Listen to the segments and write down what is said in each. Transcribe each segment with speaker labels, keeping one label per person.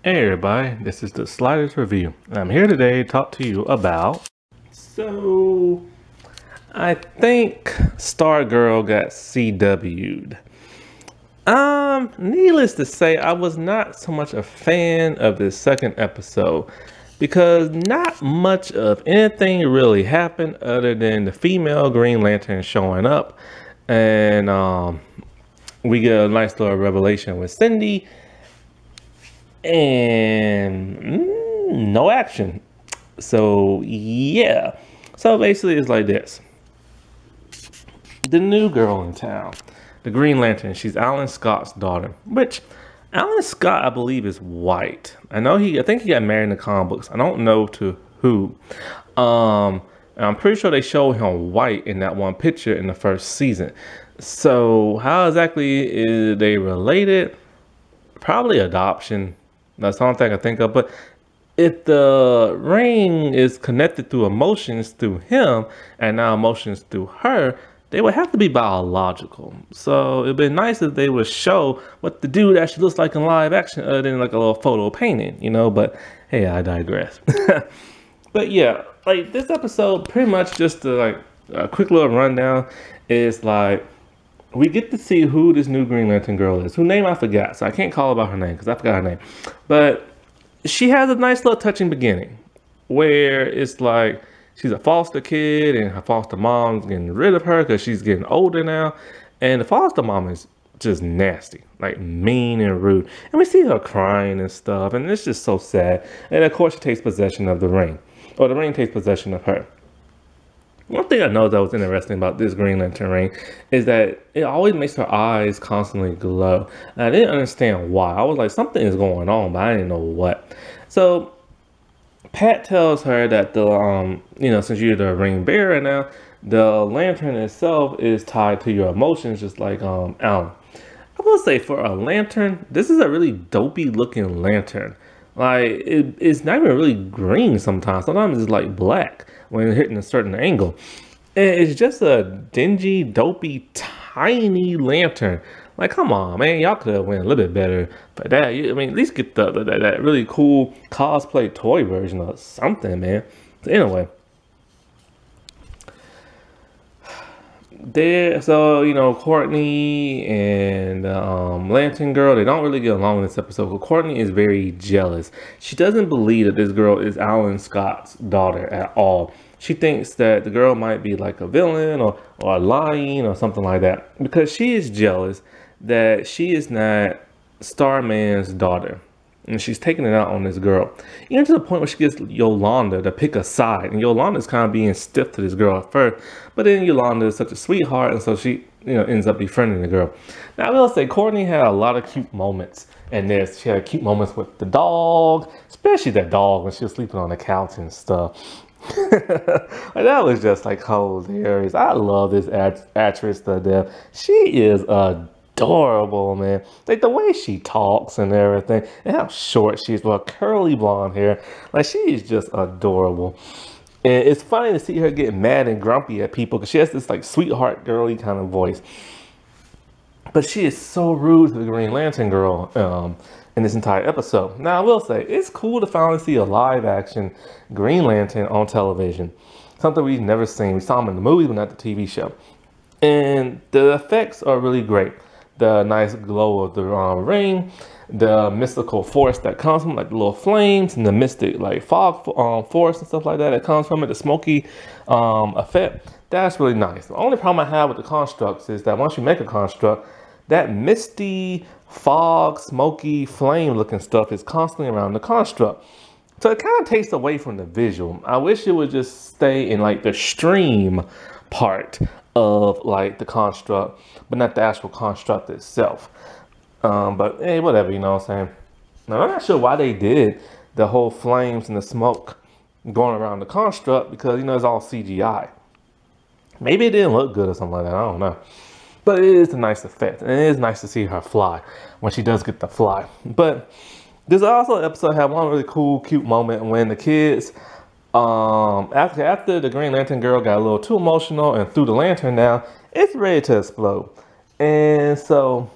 Speaker 1: Hey everybody, this is the Sliders Review, and I'm here today to talk to you about... So, I think Stargirl got CW'd. Needless to say, I was not so much a fan of the second episode because not much of anything really happened other than the female Green Lantern showing up, and we get a nice little revelation with Cindy, and no action. So yeah, so basically it's like this. The new girl in town, the Green Lantern, she's Alan Scott's daughter, which Alan Scott, I believe, is white. I think he got married in the comic books. I don't know to who. And I'm pretty sure they showed him white in that one picture in the first season. So how exactly is they related? Probably adoption. That's the only thing I think of. But if the ring is connected through emotions through him and now emotions through her, they would have to be biological. So it'd be nice if they would show what the dude actually looks like in live action other than like a little photo painting, you know. But hey, I digress. But yeah, like this episode, pretty much just like a quick little rundown is like, we get to see who this new Green Lantern girl is, whose name I forgot, so I can't call her by her name because I forgot her name. But she has a nice little touching beginning where it's like she's a foster kid and her foster mom's getting rid of her because she's getting older now. And the foster mom is just nasty, like mean and rude. And we see her crying and stuff, and it's just so sad. And of course she takes possession of the ring, or the ring takes possession of her. One thing I know that was interesting about this Green Lantern ring is that it always makes her eyes constantly glow. And I didn't understand why. I was like, something is going on, but I didn't know what. So Pat tells her that the since you're the ring bearer now, the lantern itself is tied to your emotions, just like Alan. I will say, for a lantern, this is a really dopey looking lantern. Like it's not even really green sometimes. Sometimes it's like black when hitting a certain angle. And it's just a dingy, dopey, tiny lantern. Like, come on, man, y'all could have went a little bit better for that. I mean, at least get that really cool cosplay toy version or something, man. So anyway, Courtney and Lantern Girl, they don't really get along in this episode. But Courtney is very jealous. She doesn't believe that this girl is Alan Scott's daughter at all. She thinks that the girl might be like a villain or lying or something like that, because she is jealous that she is not Starman's daughter. And she's taking it out on this girl. Even to the point where she gets Yolanda to pick a side. And Yolanda's kind of being stiff to this girl at first. But then Yolanda is such a sweetheart, and so she ends up befriending the girl. Now I will say, Courtney had a lot of cute moments in this. She had cute moments with the dog, especially that dog when she was sleeping on the couch and stuff. Like, that was just like hilarious. I love this actress to death. She is adorable, man. Like the way she talks and everything, and how short she is with her curly blonde hair. Like, she is just adorable. And it's funny to see her get mad and grumpy at people because she has this like sweetheart girly kind of voice. But she is so rude to the Green Lantern girl in this entire episode. Now I will say, it's cool to finally see a live action Green Lantern on television. Something we've never seen. We saw him in the movies, but not the TV show. And the effects are really great. The nice glow of the ring, the mystical force that comes from, like the little flames, and the mystic like fog force and stuff like that comes from it, the smoky effect. That's really nice. The only problem I have with the constructs is that once you make a construct, that misty, fog, smoky, flame looking stuff is constantly around the construct. So it kind of takes away from the visual. I wish it would just stay in like the stream part of like the construct, but not the actual construct itself. But hey, whatever, you know what I'm saying? Now, I'm not sure why they did the whole flames and the smoke going around the construct, because it's all CGI. Maybe it didn't look good or something like that, I don't know. But it is a nice effect, and it is nice to see her fly when she does get to fly. But this also episode had one really cool, cute moment when the kids, after the Green Lantern girl got a little too emotional and threw the lantern down, it's ready to explode. And so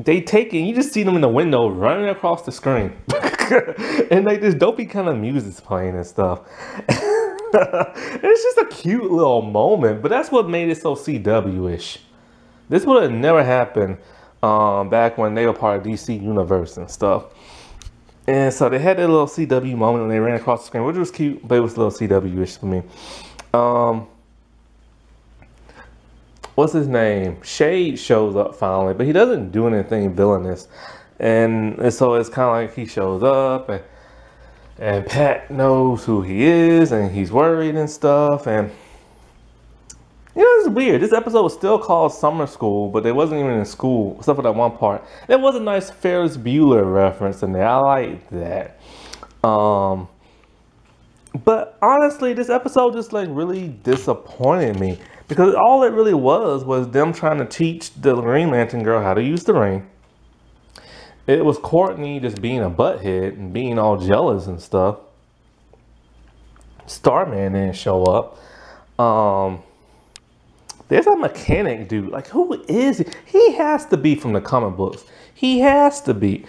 Speaker 1: they take it, you just see them in the window running across the screen. And like this dopey kind of music's playing and stuff. It's just a cute little moment, but that's what made it so CW-ish. This would have never happened back when they were part of DC Universe and stuff. And so they had that little CW moment when they ran across the screen, which was cute, but it was a little CW-ish for me. What's his name? Shade shows up finally, but he doesn't do anything villainous. And so it's kind of like he shows up and Pat knows who he is and he's worried and stuff. And you know, it's weird. This episode was still called Summer School, but they wasn't even in school, except for that one part. There was a nice Ferris Bueller reference in there. I like that. But honestly, this episode just like really disappointed me, because all it really was them trying to teach the Green Lantern girl how to use the ring. It was Courtney just being a butthead and being all jealous and stuff. Starman didn't show up. There's a mechanic dude. Like, who is he? He has to be from the comic books. He has to be,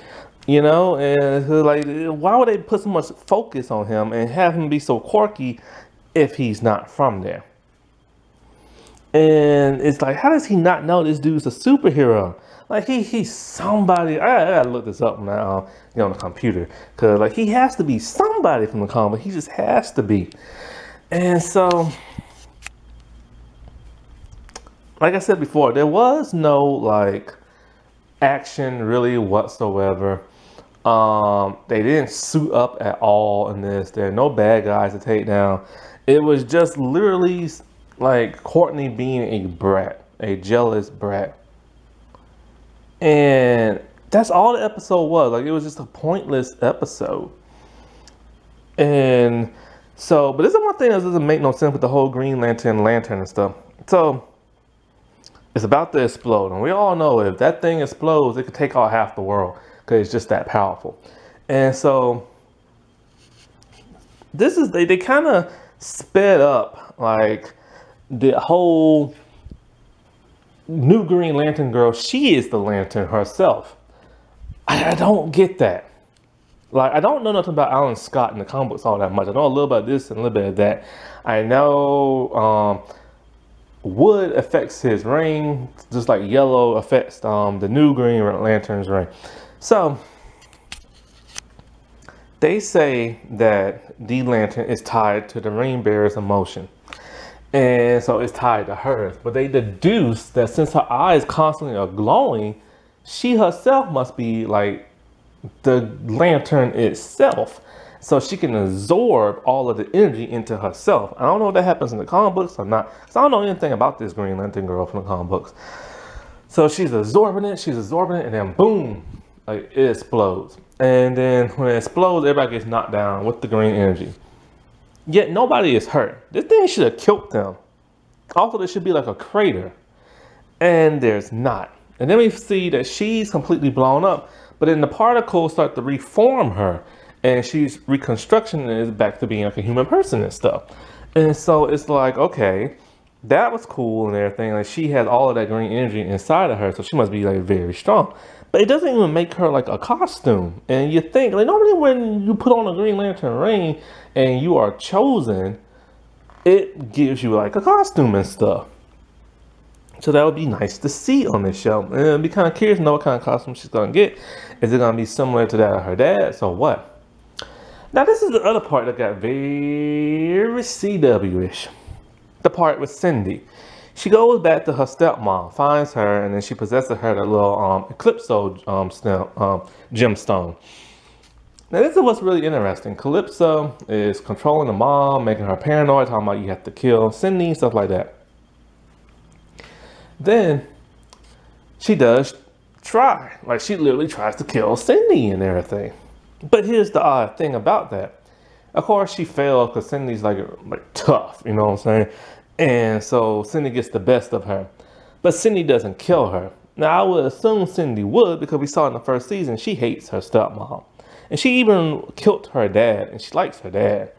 Speaker 1: you know. And like, why would they put so much focus on him and have him be so quirky if he's not from there? And it's like, how does he not know this dude's a superhero? Like, he's somebody. I gotta look this up now, you know, on the computer, because like he has to be somebody from the comic. He just has to be. And so, like I said before, there was no like action really whatsoever. They didn't suit up at all in this. There are no bad guys to take down. It was just literally like Courtney being a brat, a jealous brat. And that's all the episode was. Like, it was just a pointless episode. And so, but this is one thing that doesn't make no sense with the whole Green Lantern and stuff. So, it's about to explode. And we all know if that thing explodes, it could take out half the world, because it's just that powerful. And so, this is, they kind of sped up, like, the whole new Green Lantern girl. She is the Lantern herself. I don't get that. Like, I don't know nothing about Alan Scott in the comic books all that much. I know a little about this and a little bit of that. I know wood affects his ring, just like yellow affects the new Green Lantern's ring. So, they say that the Lantern is tied to the ring bearer's emotion. And so it's tied to hers. But they deduce that since her eyes constantly are glowing, she herself must be like the Lantern itself. So she can absorb all of the energy into herself. I don't know if that happens in the comic books or not, because I don't know anything about this Green Lantern girl from the comic books. So she's absorbing it, and then boom, like it explodes. And then when it explodes, everybody gets knocked down with the green energy. Yet nobody is hurt. This thing should have killed them. Also, there should be like a crater. And there's not. And then we see that she's completely blown up. But then the particles start to reform her. And she's reconstruction is back to being like a human person and stuff. And so it's like, okay, that was cool and everything. Like, she has all of that green energy inside of her. So she must be like very strong. But it doesn't even make her like a costume. And you think, like, normally when you put on a Green Lantern ring and you are chosen, it gives you like a costume and stuff. So that would be nice to see on this show. And it'd be kind of curious to know what kind of costume she's going to get. Is it going to be similar to that of her dad? So what? Now, this is the other part that got very CW-ish. The part with Cindy. She goes back to her stepmom, finds her, and then she possesses her that little Calypso gemstone. Now, this is what's really interesting. Calypso is controlling the mom, making her paranoid, talking about you have to kill Cindy, stuff like that. Then she does try. Like, she literally tries to kill Cindy and everything. But here's the odd thing about that. Of course, she failed because Cindy's like tough, you know what I'm saying? And so Cindy gets the best of her. But Cindy doesn't kill her. Now, I would assume Cindy would, because we saw in the first season, she hates her stepmom. And she even killed her dad, and she likes her dad.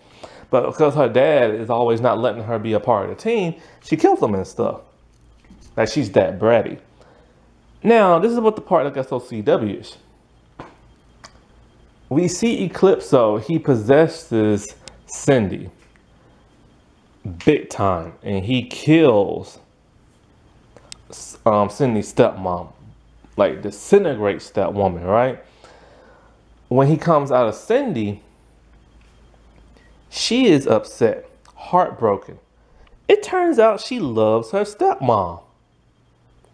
Speaker 1: But because her dad is always not letting her be a part of the team, she kills him and stuff. Like, she's that bratty. Now, this is what the part that got so CW-ish. we see Eclipso, he possesses Cindy big time, and he kills Cindy's stepmom, like disintegrates that woman, right? When he comes out of Cindy, she is upset, heartbroken. It turns out she loves her stepmom.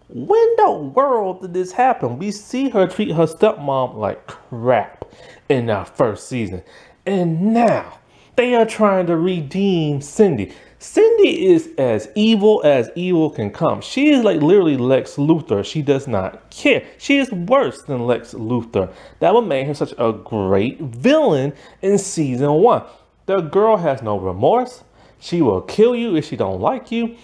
Speaker 1: When the world did this happen? We see her treat her stepmom like crap in our first season. And now they are trying to redeem Cindy. Cindy is as evil can come. She is like literally Lex Luthor. She does not care. She is worse than Lex Luthor. That would make her such a great villain in season 1. The girl has no remorse. She will kill you if she don't like you.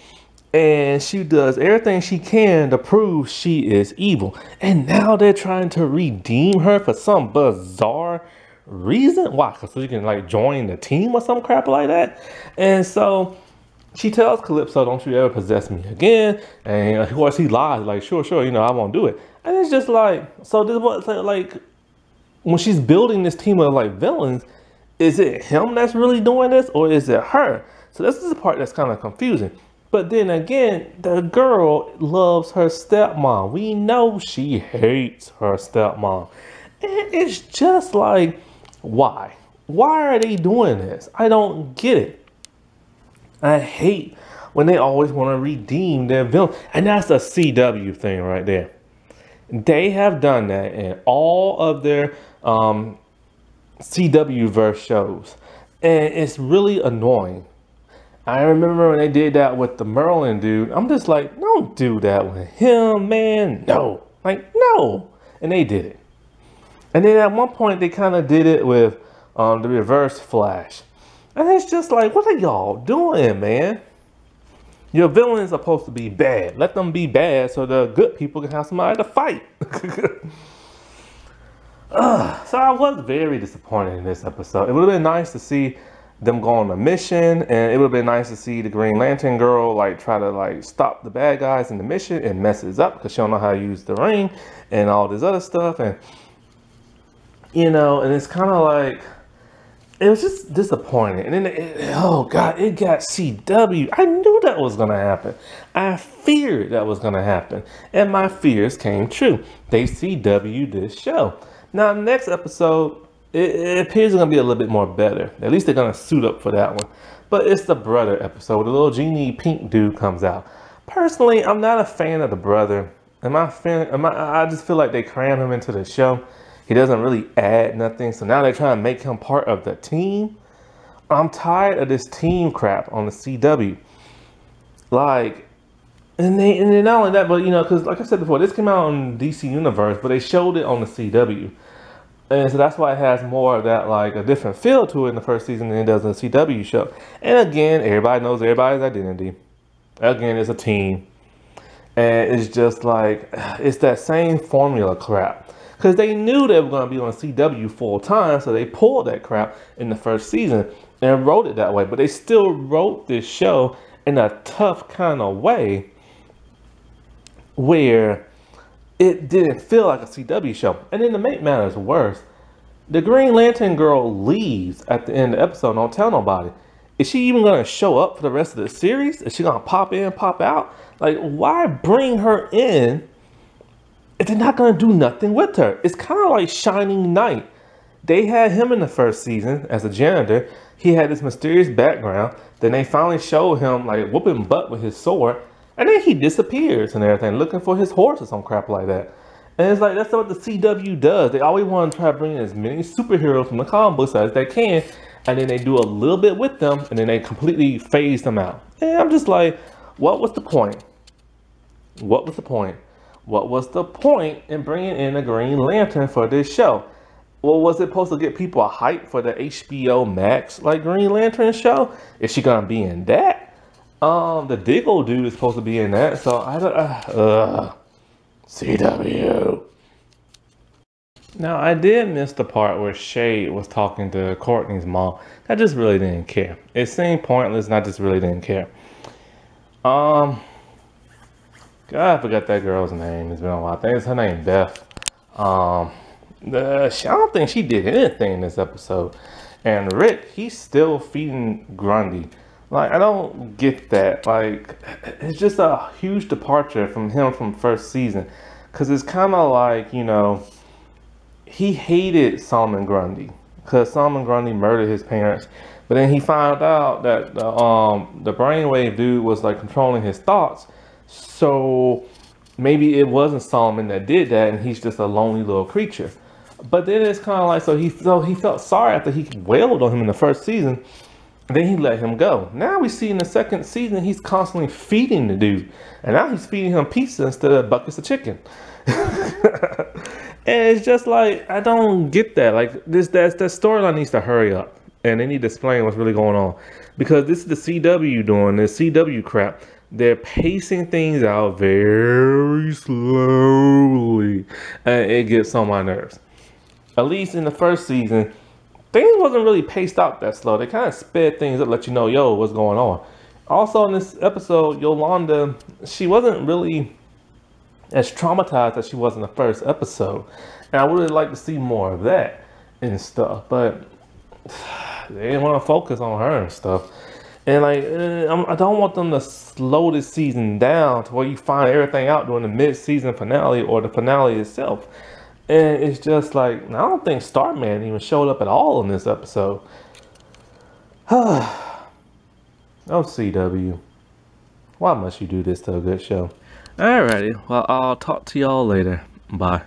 Speaker 1: And she does everything she can to prove she is evil. And now they're trying to redeem her for some bizarre reason. Why? Because so you can like join the team or some crap like that. And so she tells Calypso, don't you ever possess me again. And of course he lies, like, sure, you know, I won't do it. And it's just like, so this was like, when she's building this team of like villains, is it him that's really doing this or is it her? So this is the part that's kind of confusing. But then again, the girl loves her stepmom. We know she hates her stepmom. And it's just like, why? Why are they doing this? I don't get it. I hate when they always want to redeem their villain. And that's a CW thing right there. They have done that in all of their CW verse shows. And it's really annoying. I remember when they did that with the Merlin dude. I'm just like, don't do that with him, man. No. Like, no. And they did it. And then at one point, they kind of did it with the Reverse Flash. And it's just like, what are y'all doing, man? Your villains are supposed to be bad. Let them be bad so the good people can have somebody to fight. So I was very disappointed in this episode. It would have been nice to see them go on a mission, and it would have been nice to see the Green Lantern girl like try to like stop the bad guys in the mission and messes up because she don't know how to use the ring and all this other stuff. And you know, and it's kind of like, it was just disappointing. And then oh god, it got CW. I knew that was gonna happen. I feared that was gonna happen, and my fears came true. They CW this show. Now next episode, it appears it's going to be a little bit more better. At least they're going to suit up for that one. But it's the brother episode. The little genie pink dude comes out. Personally, I'm not a fan of the brother. I just feel like they cram him into the show. He doesn't really add nothing. So now they're trying to make him part of the team. I'm tired of this team crap on the CW. Like, and then not only that, but you know, because like I said before, this came out on DC Universe, but they showed it on the CW. And so that's why it has more of that, like a different feel to it in the first season than it does in the CW show. And again, everybody knows everybody's identity. Again, it's a team. And it's just like, it's that same formula crap. Because they knew they were going to be on CW full time, so they pulled that crap in the first season and wrote it that way. But they still wrote this show in a tough kind of way where it didn't feel like a CW show. And then to make matters worse, the Green Lantern girl leaves at the end of the episode. Don't tell nobody. Is she even going to show up for the rest of the series? Is she going to pop in, pop out? Like, why bring her in if they're not going to do nothing with her? It's kind of like Shining Knight. They had him in the first season as a janitor. He had this mysterious background. Then they finally showed him like whooping butt with his sword. And then he disappears and everything, looking for his horse or some crap like that. And it's like, that's what the CW does. They always want to try to bring in as many superheroes from the comic books as they can. And then they do a little bit with them, and then they completely phase them out. And I'm just like, what was the point? What was the point? What was the point in bringing in a Green Lantern for this show? Well, was it supposed to get people a hype for the HBO Max like Green Lantern show? Is she gonna be in that? The Diggle dude is supposed to be in that, so I don't. CW. Now I did miss the part where Shade was talking to Courtney's mom. I just really didn't care. It seemed pointless, and I just really didn't care. God, I forgot that girl's name. It's been a while. I think it's her name, Beth. I don't think she did anything in this episode. And Rick, he's still feeding Grundy. Like, I don't get that. Like, it's just a huge departure from him from first season. Because it's kind of like, you know, he hated Solomon Grundy. Because Solomon Grundy murdered his parents. But then he found out that the brainwave dude was like controlling his thoughts. So maybe it wasn't Solomon that did that, and he's just a lonely little creature. But then it's kind of like, so he felt sorry after he wailed on him in the first season. Then he let him go. Now we see in the second season, he's constantly feeding the dude. And now he's feeding him pizza instead of buckets of chicken. And it's just like, I don't get that. Like, that storyline needs to hurry up. And they need to explain what's really going on. Because this is the CW doing this CW crap. They're pacing things out very slowly. And it gets on my nerves. At least in the first season, things wasn't really paced out that slow. They kind of sped things up, let you know, yo, what's going on. Also in this episode, Yolanda, she wasn't really as traumatized as she was in the first episode. And I would really like to see more of that and stuff. But they didn't want to focus on her and stuff. And like, I don't want them to slow this season down to where you find everything out during the mid-season finale or the finale itself. And it's just like, I don't think Starman even showed up at all in this episode. Oh, CW. Why must you do this to a good show? Alrighty, well, I'll talk to y'all later. Bye.